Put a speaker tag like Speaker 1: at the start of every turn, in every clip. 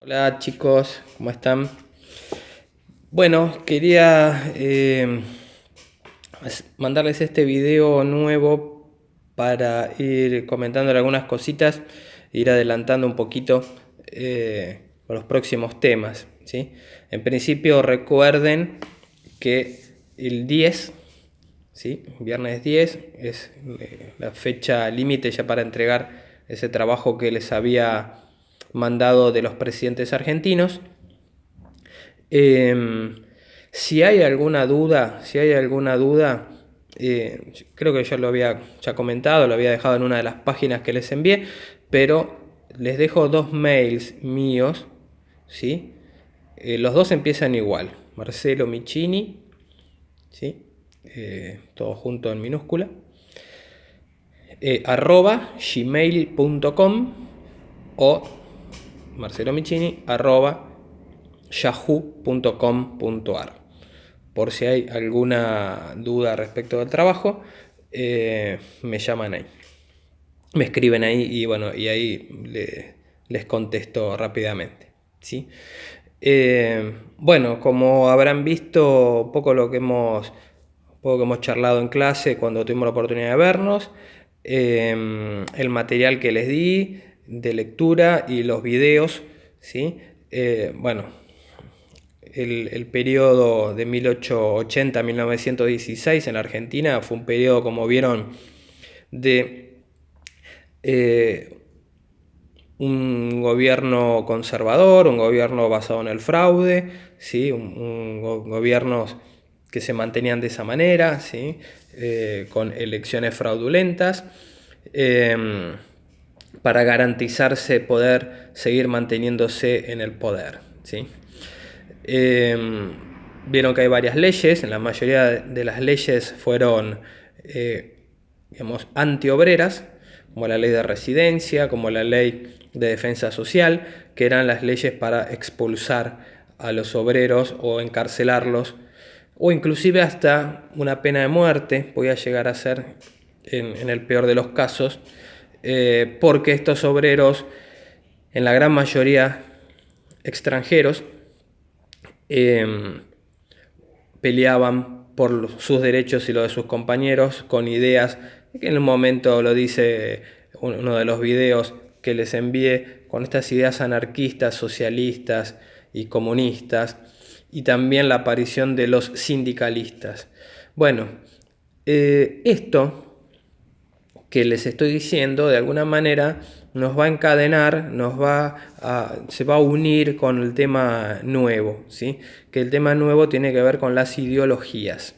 Speaker 1: Hola chicos, ¿cómo están? Bueno, quería mandarles este video nuevo para ir comentando algunas cositas, ir adelantando un poquito con los próximos temas, ¿sí? En principio recuerden que el 10, ¿sí? Viernes 10 es la fecha límite ya para entregar ese trabajo que les había mandado de los presidentes argentinos. Si hay alguna duda, creo que yo lo había ya comentado, lo había dejado en una de las páginas que les envié, pero les dejo dos mails míos, ¿sí? Los dos empiezan igual, Marcelo Micini, ¿sí? Todo junto en minúscula, @gmail.com o marcelomicini @yahoo.com.ar. Por si hay alguna duda respecto del trabajo, me llaman ahí, me escriben ahí y bueno, y ahí les contesto rápidamente, ¿sí? Bueno, como habrán visto, poco que hemos charlado en clase cuando tuvimos la oportunidad de vernos, el material que les di de lectura y los videos, ¿sí? Bueno, el periodo de 1880 a 1916 en Argentina fue un periodo, como vieron, de un gobierno conservador, un gobierno basado en el fraude, ¿sí? Gobiernos que se mantenían de esa manera, ¿sí? Con elecciones fraudulentas, para garantizarse poder seguir manteniéndose en el poder, ¿sí? Vieron que hay varias leyes, en la mayoría de las leyes fueron, digamos, antiobreras, como la ley de residencia, como la ley de defensa social, que eran las leyes para expulsar a los obreros o encarcelarlos, o inclusive hasta una pena de muerte podía llegar a ser en el peor de los casos, porque estos obreros, en la gran mayoría extranjeros, peleaban por sus derechos y los de sus compañeros con ideas que en un momento lo dice uno de los videos que les envié, con estas ideas anarquistas, socialistas y comunistas, y también la aparición de los sindicalistas. Bueno, esto que les estoy diciendo de alguna manera nos va a encadenar, se va a unir con el tema nuevo, ¿sí? Que el tema nuevo tiene que ver con las ideologías.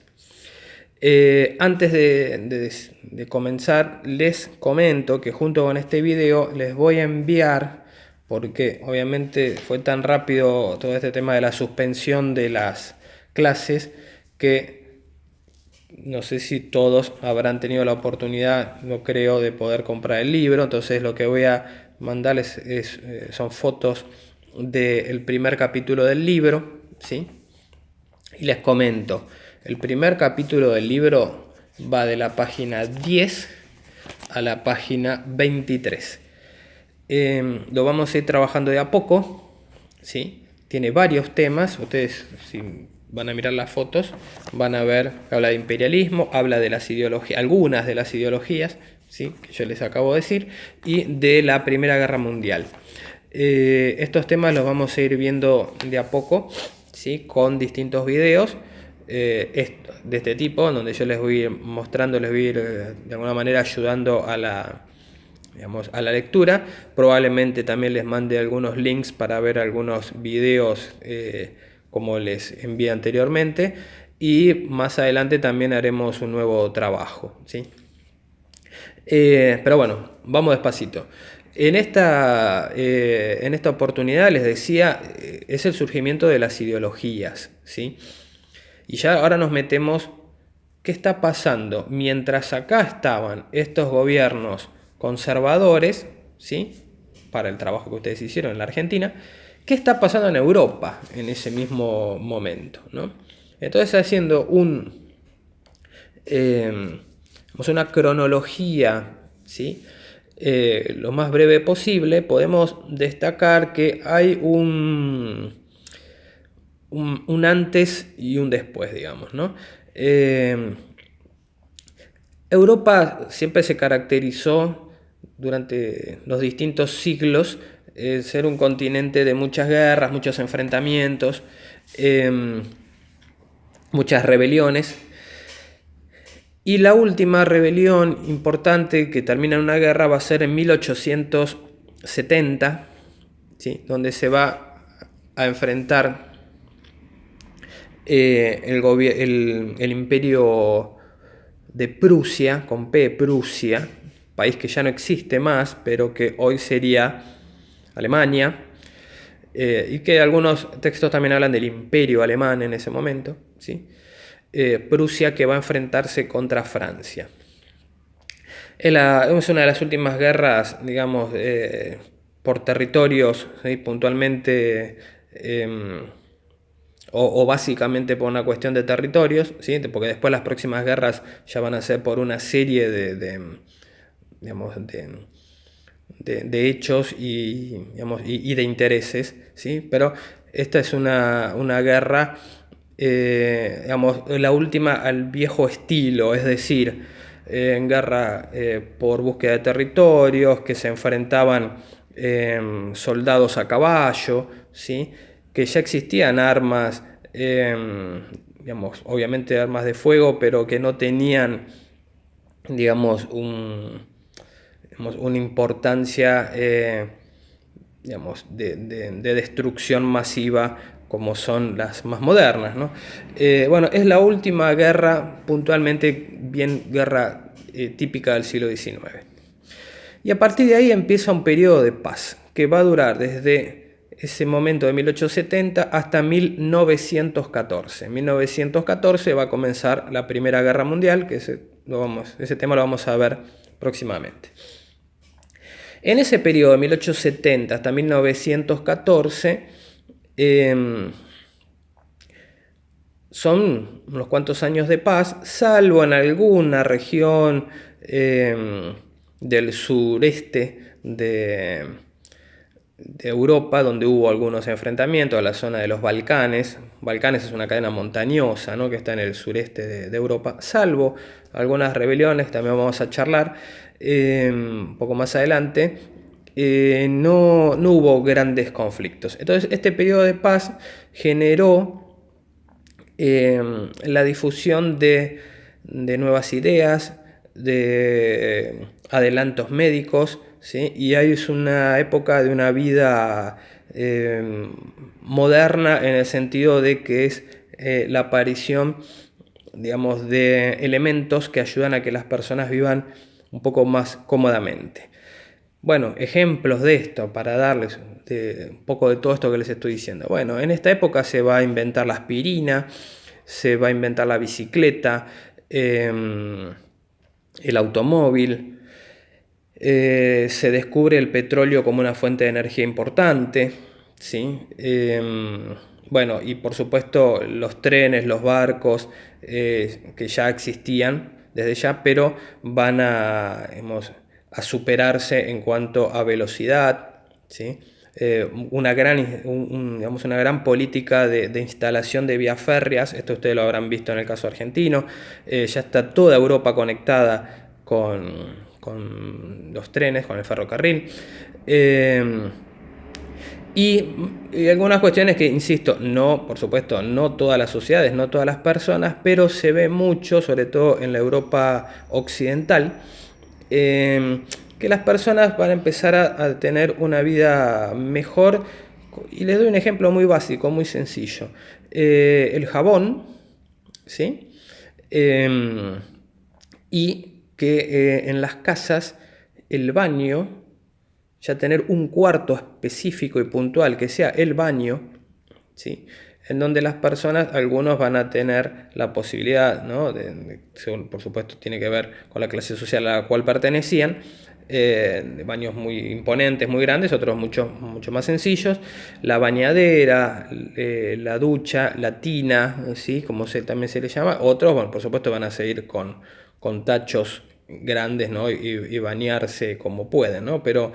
Speaker 1: Antes de comenzar, les comento que junto con este video les voy a enviar, porque obviamente fue tan rápido todo este tema de la suspensión de las clases, que no sé si todos habrán tenido la oportunidad, no creo, de poder comprar el libro. Entonces lo que voy a mandarles son fotos del primer capítulo del libro, ¿sí? Y les comento, el primer capítulo del libro va de la página 10 a la página 23. Lo vamos a ir trabajando de a poco, ¿sí? Tiene varios temas. Ustedes, si van a mirar las fotos, van a ver que habla de imperialismo, habla de las ideologías, algunas de las ideologías, ¿sí? Que yo les acabo de decir, y de la Primera Guerra Mundial. Estos temas los vamos a ir viendo de a poco, ¿sí? Con distintos videos de este tipo, donde yo les voy a ir mostrando, les voy a ir de alguna manera ayudando a la lectura. Probablemente también les mande algunos links para ver algunos videos como les envié anteriormente, y más adelante también haremos un nuevo trabajo, ¿sí? Pero bueno, vamos despacito. En esta oportunidad les decía, es el surgimiento de las ideologías, ¿sí? Y ya ahora nos metemos, ¿qué está pasando? Mientras acá estaban estos gobiernos conservadores, ¿sí? Para el trabajo que ustedes hicieron en la Argentina, ¿qué está pasando en Europa en ese mismo momento, ¿no? Entonces, haciendo una cronología, ¿sí? lo más breve posible, podemos destacar que hay un antes y un después, digamos, ¿no? Europa siempre se caracterizó durante los distintos siglos ser un continente de muchas guerras, muchos enfrentamientos, muchas rebeliones. Y la última rebelión importante que termina en una guerra va a ser en 1870, ¿sí? Donde se va a enfrentar el imperio de Prusia, con P, Prusia, país que ya no existe más, pero que hoy sería Alemania, y que algunos textos también hablan del imperio alemán en ese momento, ¿sí? Prusia, que va a enfrentarse contra Francia. Es una de las últimas guerras, digamos, por territorios, ¿sí? Puntualmente, o básicamente por una cuestión de territorios, ¿sí? Porque después las próximas guerras ya van a ser por una serie digamos, de hechos digamos, y de intereses, ¿sí? Pero esta es una guerra, digamos, la última al viejo estilo, es decir, en guerra por búsqueda de territorios, que se enfrentaban soldados a caballo, ¿sí? Que ya existían armas, digamos, obviamente armas de fuego, pero que no tenían, digamos, una importancia, digamos, de destrucción masiva como son las más modernas, ¿no? Bueno, es la última guerra, puntualmente bien guerra típica del siglo XIX. Y a partir de ahí empieza un periodo de paz que va a durar desde ese momento de 1870 hasta 1914. En 1914 va a comenzar la Primera Guerra Mundial, que ese tema lo vamos a ver próximamente. En ese periodo de 1870 hasta 1914 son unos cuantos años de paz, salvo en alguna región del sureste de Europa, donde hubo algunos enfrentamientos, la zona de los Balcanes. Balcanes es una cadena montañosa, ¿no? Que está en el sureste de Europa, salvo algunas rebeliones, también vamos a charlar un poco más adelante. No hubo grandes conflictos. Entonces este periodo de paz generó la difusión de nuevas ideas, de adelantos médicos, ¿sí? Y ahí es una época de una vida moderna, en el sentido de que es la aparición, digamos, de elementos que ayudan a que las personas vivan un poco más cómodamente. Bueno, ejemplos de esto, para darles un poco de todo esto que les estoy diciendo. Bueno, en esta época se va a inventar la aspirina, se va a inventar la bicicleta, el automóvil, se descubre el petróleo como una fuente de energía importante, ¿sí? Bueno, y por supuesto los trenes, los barcos, que ya existían desde ya, pero van a superarse en cuanto a velocidad, ¿sí? Una gran política de instalación de vías férreas, esto ustedes lo habrán visto en el caso argentino, ya está toda Europa conectada con los trenes, con el ferrocarril. Y algunas cuestiones que, insisto, no, por supuesto, no todas las sociedades, no todas las personas, pero se ve mucho, sobre todo en la Europa occidental, que las personas van a empezar a tener una vida mejor. Y les doy un ejemplo muy básico, muy sencillo. El jabón, ¿sí? Y que en las casas el baño, ya tener un cuarto específico y puntual que sea el baño, ¿sí? En donde las personas, algunos van a tener la posibilidad, ¿no? Según, por supuesto, tiene que ver con la clase social a la cual pertenecían, de baños muy imponentes, muy grandes, otros mucho más sencillos, la bañadera, la ducha, la tina, ¿sí? Como también se le llama. Otros, bueno, por supuesto, van a seguir con tachos grandes, ¿no? y bañarse como pueden, ¿no? Pero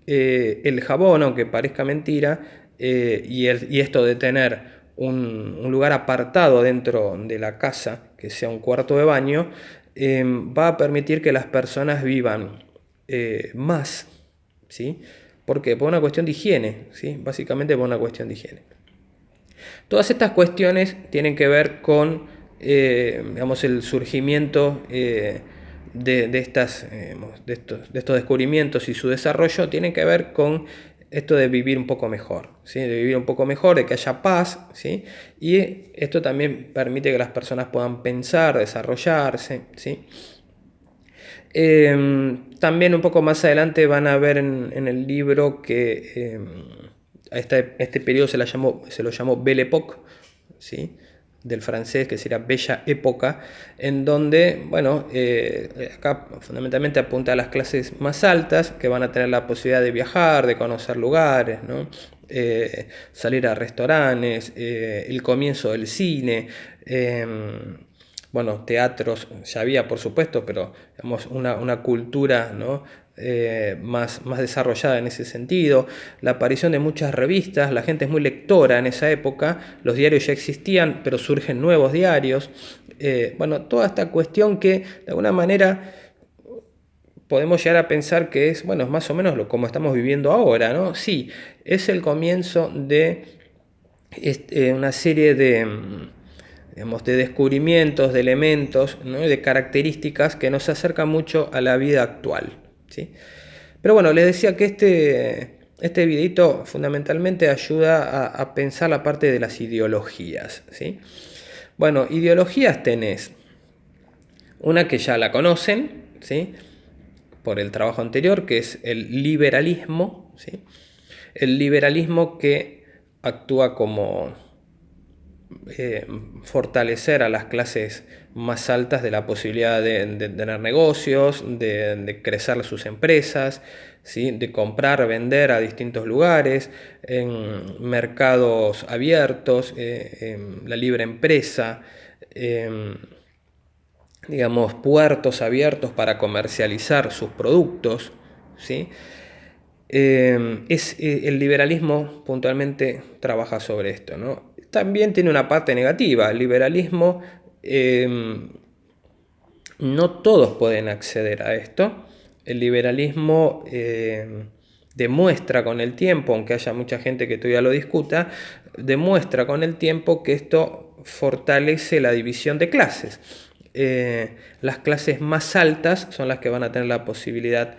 Speaker 1: el jabón, aunque parezca mentira, y esto de tener un lugar apartado dentro de la casa, que sea un cuarto de baño, va a permitir que las personas vivan más, ¿sí? ¿Por qué? Por una cuestión de higiene, ¿sí? Básicamente por una cuestión de higiene. Todas estas cuestiones tienen que ver con, digamos, el surgimiento de estos descubrimientos y su desarrollo tienen que ver con esto de vivir un poco mejor, ¿sí? De vivir un poco mejor, de que haya paz, ¿sí? Y esto también permite que las personas puedan pensar, desarrollarse, ¿sí? También un poco más adelante van a ver en el libro que a este periodo se lo llamó Belle Époque, ¿sí? Del francés, que sería Bella Época, en donde, bueno, acá fundamentalmente apunta a las clases más altas, que van a tener la posibilidad de viajar, de conocer lugares, ¿no? Salir a restaurantes, el comienzo del cine, bueno, teatros ya había, por supuesto, pero digamos, una cultura, ¿no? Más desarrollada en ese sentido, la aparición de muchas revistas, la gente es muy lectora en esa época, los diarios ya existían, pero surgen nuevos diarios, bueno, toda esta cuestión que de alguna manera podemos llegar a pensar que es, bueno, es más o menos como estamos viviendo ahora, ¿no? Sí, es el comienzo de una serie digamos, de descubrimientos, de elementos, ¿no? De características que nos acercan mucho a la vida actual, ¿sí? Pero bueno, les decía que este videito fundamentalmente ayuda a pensar la parte de las ideologías, ¿sí? Bueno, ideologías tenés una que ya la conocen, ¿sí? Por el trabajo anterior, que es el liberalismo, ¿sí? El liberalismo que actúa como fortalecer a las clases más altas de la posibilidad de tener negocios, de crecer sus empresas, ¿sí? De comprar, vender a distintos lugares, en mercados abiertos, en la libre empresa, digamos, puertos abiertos para comercializar sus productos, ¿sí? El liberalismo puntualmente trabaja sobre esto, ¿no? También tiene una parte negativa. El liberalismo, no todos pueden acceder a esto. El liberalismo demuestra con el tiempo, aunque haya mucha gente que todavía lo discuta, demuestra con el tiempo que esto fortalece la división de clases. Las clases más altas son las que van a tener la posibilidad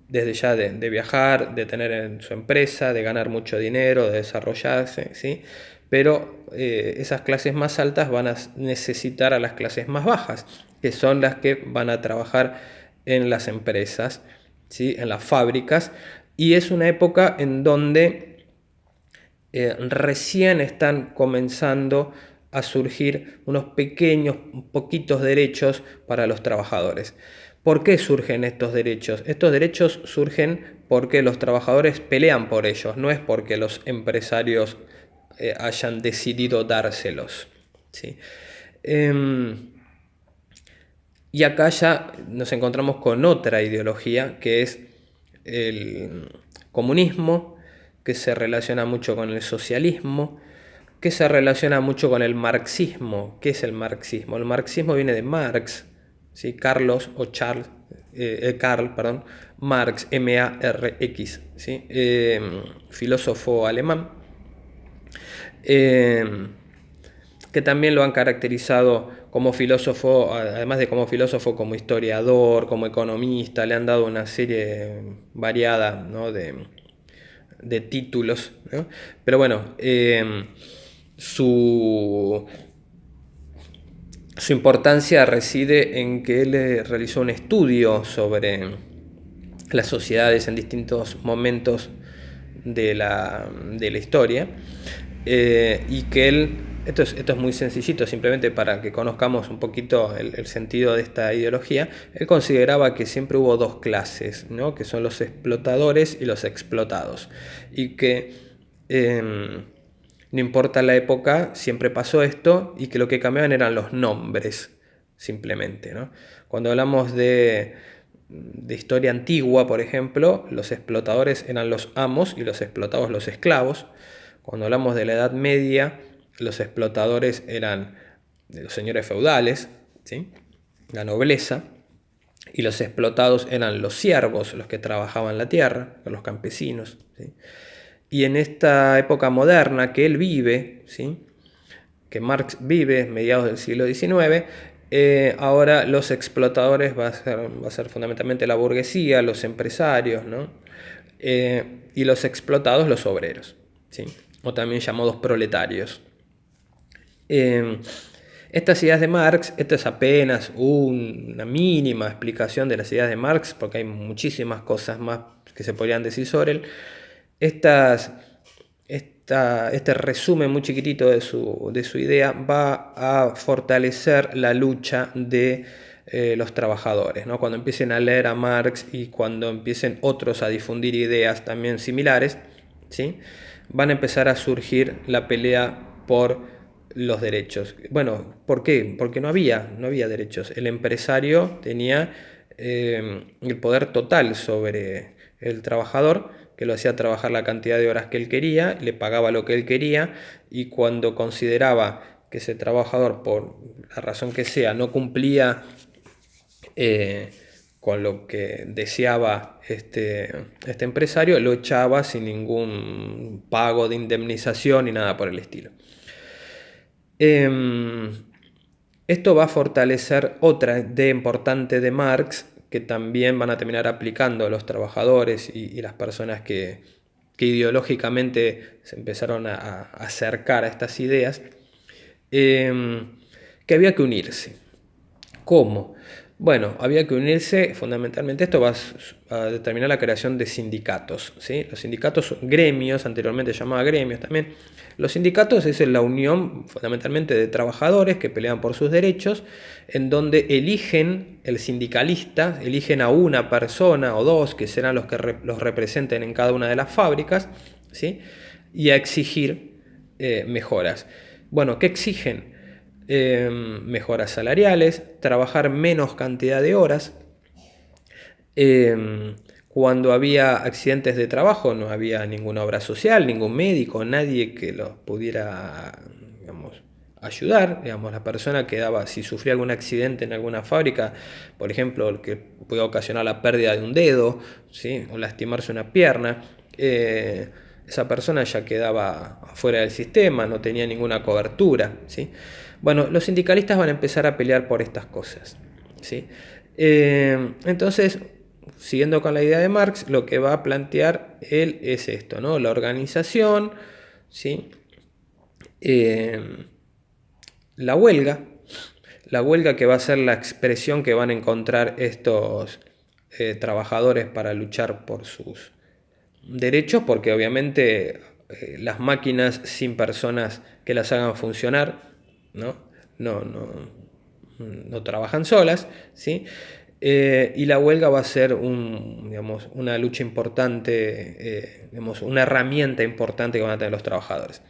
Speaker 1: desde ya de viajar, de tener en su empresa, de ganar mucho dinero, de desarrollarse, ¿sí? Pero esas clases más altas van a necesitar a las clases más bajas, que son las que van a trabajar en las empresas, ¿sí? En las fábricas, y es una época en donde recién están comenzando a surgir unos pequeños, poquitos derechos para los trabajadores. ¿Por qué surgen estos derechos? Estos derechos surgen porque los trabajadores pelean por ellos, no es porque los empresarios hayan decidido dárselos, ¿sí? Y acá ya nos encontramos con otra ideología que es el comunismo, que se relaciona mucho con el socialismo, que se relaciona mucho con el marxismo. ¿Qué es el marxismo? El marxismo viene de Marx, ¿sí? Carlos o Charles, Karl, perdón, Marx, M-A-R-X, ¿sí? Filósofo alemán, que también lo han caracterizado como filósofo, además de como filósofo, como historiador, como economista, le han dado una serie variada, ¿no? de títulos, ¿no? Pero bueno, su importancia reside en que él realizó un estudio sobre las sociedades en distintos momentos de la historia, y que él, esto es muy sencillito, simplemente para que conozcamos un poquito el sentido de esta ideología. Él consideraba que siempre hubo dos clases, ¿no? Que son los explotadores y los explotados, y que no importa la época, siempre pasó esto, y que lo que cambiaban eran los nombres, simplemente, ¿no? Cuando hablamos de historia antigua, por ejemplo, los explotadores eran los amos y los explotados los esclavos. Cuando hablamos de la Edad Media, los explotadores eran los señores feudales, ¿sí? La nobleza, y los explotados eran los siervos, los que trabajaban la tierra, los campesinos, ¿sí? Y en esta época moderna que él vive, ¿sí? Que Marx vive, mediados del siglo XIX, ahora los explotadores va a ser fundamentalmente la burguesía, los empresarios, ¿no? Y los explotados los obreros, ¿sí? O también llamados proletarios. Estas ideas de Marx, esto es apenas una mínima explicación de las ideas de Marx, porque hay muchísimas cosas más que se podrían decir sobre él. Este resumen muy chiquitito de su idea va a fortalecer la lucha de los trabajadores, ¿no? Cuando empiecen a leer a Marx y cuando empiecen otros a difundir ideas también similares, ¿sí? Van a empezar a surgir la pelea por los derechos. Bueno, ¿por qué? Porque no había derechos. El empresario tenía el poder total sobre el trabajador, que lo hacía trabajar la cantidad de horas que él quería, le pagaba lo que él quería, y cuando consideraba que ese trabajador, por la razón que sea, no cumplía con lo que deseaba este empresario, lo echaba sin ningún pago de indemnización ni nada por el estilo. Esto va a fortalecer otra idea importante de Marx, que también van a terminar aplicando los trabajadores y las personas que ideológicamente se empezaron a acercar a estas ideas, que había que unirse. ¿Cómo? Bueno, había que unirse, fundamentalmente esto va a determinar la creación de sindicatos, ¿sí? Los sindicatos son gremios, anteriormente se llamaba gremios también. Los sindicatos es la unión fundamentalmente de trabajadores que pelean por sus derechos, en donde eligen, el sindicalista, eligen a una persona o dos que serán los que los representen en cada una de las fábricas, ¿sí? Y a exigir mejoras. Bueno, ¿qué exigen? Mejoras salariales, trabajar menos cantidad de horas. Cuando había accidentes de trabajo no había ninguna obra social, ningún médico, nadie que los pudiera, digamos, ayudar. Digamos, la persona que daba, si sufría algún accidente en alguna fábrica, por ejemplo, el que podía ocasionar la pérdida de un dedo, ¿sí? O lastimarse una pierna, esa persona ya quedaba fuera del sistema, no tenía ninguna cobertura, ¿sí? Bueno, los sindicalistas van a empezar a pelear por estas cosas, ¿sí? Entonces, siguiendo con la idea de Marx, lo que va a plantear él es esto, ¿no? La organización, ¿sí? La huelga que va a ser la expresión que van a encontrar estos trabajadores para luchar por sus derechos, porque obviamente las máquinas sin personas que las hagan funcionar, ¿no? No trabajan solas, ¿sí? Y la huelga va a ser una lucha importante, una herramienta importante que van a tener los trabajadores.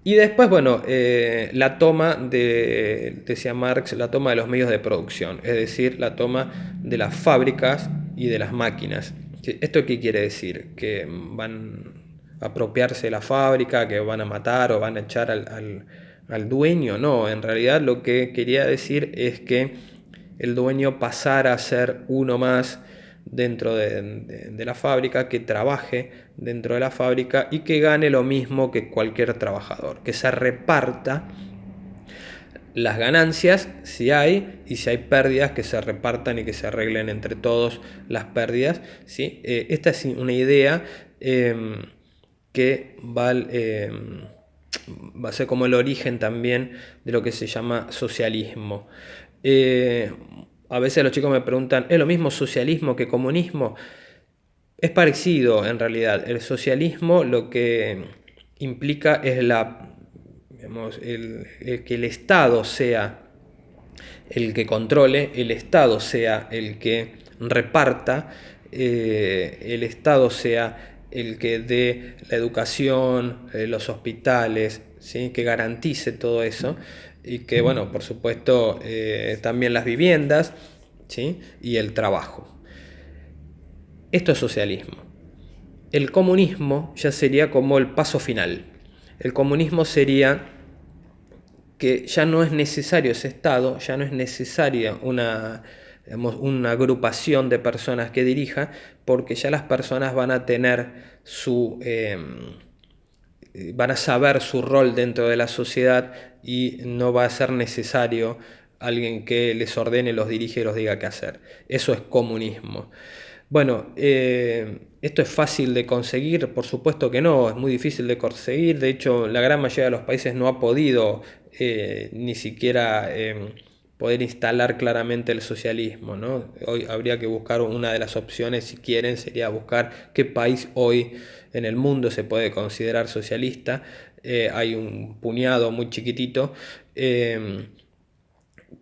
Speaker 1: Y después, bueno, la toma decía Marx, la toma de los medios de producción, es decir, la toma de las fábricas y de las máquinas. ¿Esto qué quiere decir? ¿Que van a apropiarse de la fábrica, que van a matar o van a echar al dueño? No, en realidad lo que quería decir es que el dueño pasara a ser uno más dentro de la fábrica, que trabaje dentro de la fábrica y que gane lo mismo que cualquier trabajador, que se reparta las ganancias si hay, y si hay pérdidas que se repartan y que se arreglen entre todos las pérdidas, ¿sí? Esta es una idea que va a ser como el origen también de lo que se llama socialismo. A veces los chicos me preguntan, ¿es lo mismo socialismo que comunismo? Es parecido en realidad. El socialismo lo que implica es que el Estado sea el que controle, el Estado sea el que reparta, el Estado sea el que dé la educación, los hospitales, ¿sí? Que garantice todo eso. y que, bueno, por supuesto, también las viviendas, ¿sí? Y el trabajo. Esto es socialismo. El comunismo ya sería como el paso final. El comunismo sería que ya no es necesario ese Estado, ya no es necesaria una agrupación de personas que dirija, porque ya las personas van a tener van a saber su rol dentro de la sociedad y no va a ser necesario alguien que les ordene, los dirige y los diga qué hacer. Eso es comunismo. Bueno, esto es fácil de conseguir, por supuesto que no, es muy difícil de conseguir. De hecho, la gran mayoría de los países no ha podido ni siquiera poder instalar claramente el socialismo, ¿no? Hoy habría que buscar una de las opciones, si quieren, sería buscar qué país hoy en el mundo se puede considerar socialista. Hay un puñado muy chiquitito,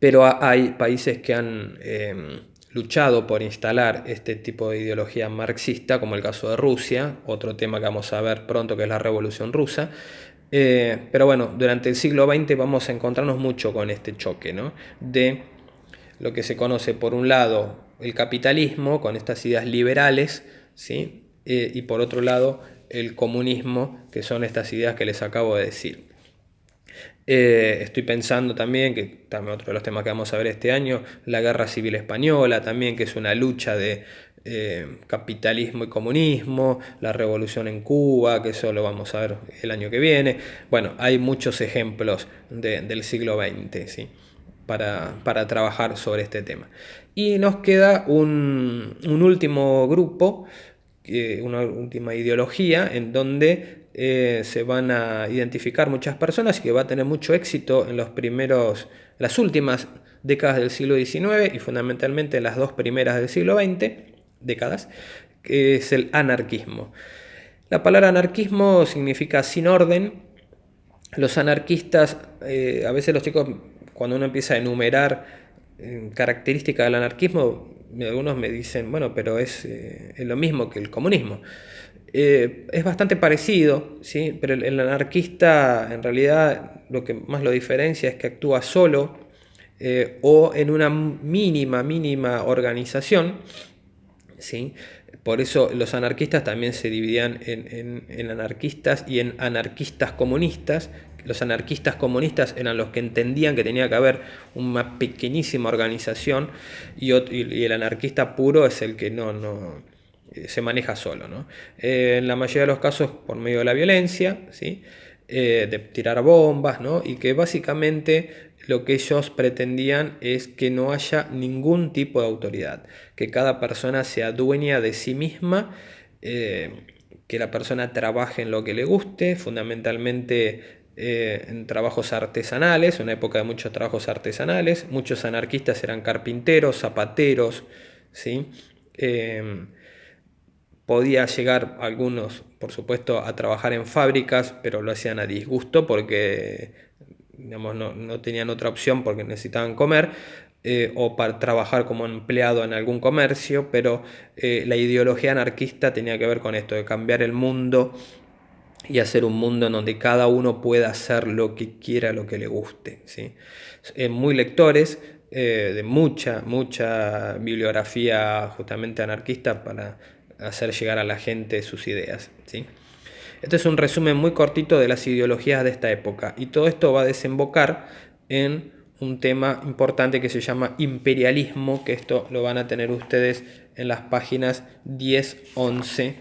Speaker 1: pero hay países que han luchado por instalar este tipo de ideología marxista, como el caso de Rusia, otro tema que vamos a ver pronto, que es la Revolución Rusa. Pero bueno, durante el siglo XX vamos a encontrarnos mucho con este choque, ¿no? De lo que se conoce por un lado el capitalismo, con estas ideas liberales, ¿sí? Y por otro lado el comunismo, que son estas ideas que les acabo de decir. Estoy pensando también, que también otro de los temas que vamos a ver este año, la Guerra Civil Española, también que es una lucha de capitalismo y comunismo, la revolución en Cuba, que eso lo vamos a ver el año que viene. Bueno, hay muchos ejemplos del siglo XX, ¿sí? Para trabajar sobre este tema. Y nos queda un último grupo, una última ideología en donde se van a identificar muchas personas y que va a tener mucho éxito en las últimas décadas del siglo XIX y fundamentalmente en las dos primeras del siglo XX, décadas, que es el anarquismo. La palabra anarquismo significa sin orden. Los anarquistas, a veces los chicos, cuando uno empieza a enumerar características del anarquismo, algunos me dicen, bueno, pero es lo mismo que el comunismo. Es bastante parecido, ¿sí? Pero el anarquista en realidad lo que más lo diferencia es que actúa solo o en una mínima organización, ¿sí? Por eso los anarquistas también se dividían en anarquistas y en anarquistas comunistas. Los anarquistas comunistas eran los que entendían que tenía que haber una pequeñísima organización y el anarquista puro es el que no se maneja solo, ¿no? En la mayoría de los casos por medio de la violencia, ¿sí? De tirar bombas, ¿no? Y que básicamente lo que ellos pretendían es que no haya ningún tipo de autoridad, que cada persona sea dueña de sí misma, que la persona trabaje en lo que le guste, fundamentalmente en trabajos artesanales, una época de muchos trabajos artesanales. Muchos anarquistas eran carpinteros, zapateros, ¿sí? Podía llegar algunos, por supuesto, a trabajar en fábricas, pero lo hacían a disgusto porque, digamos, no tenían otra opción porque necesitaban comer, o para trabajar como empleado en algún comercio, pero la ideología anarquista tenía que ver con esto, de cambiar el mundo y hacer un mundo en donde cada uno pueda hacer lo que quiera, lo que le guste, ¿sí? Muy lectores, de mucha bibliografía justamente anarquista para hacer llegar a la gente sus ideas, ¿sí? Este es un resumen muy cortito de las ideologías de esta época y todo esto va a desembocar en un tema importante que se llama imperialismo, que esto lo van a tener ustedes en las páginas 10, 11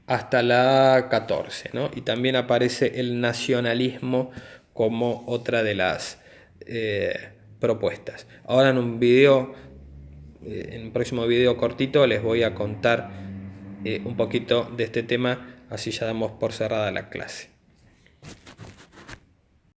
Speaker 1: hasta la 14, ¿no? Y también aparece el nacionalismo como otra de las propuestas. Ahora en en un próximo video cortito les voy a contar un poquito de este tema, así ya damos por cerrada la clase.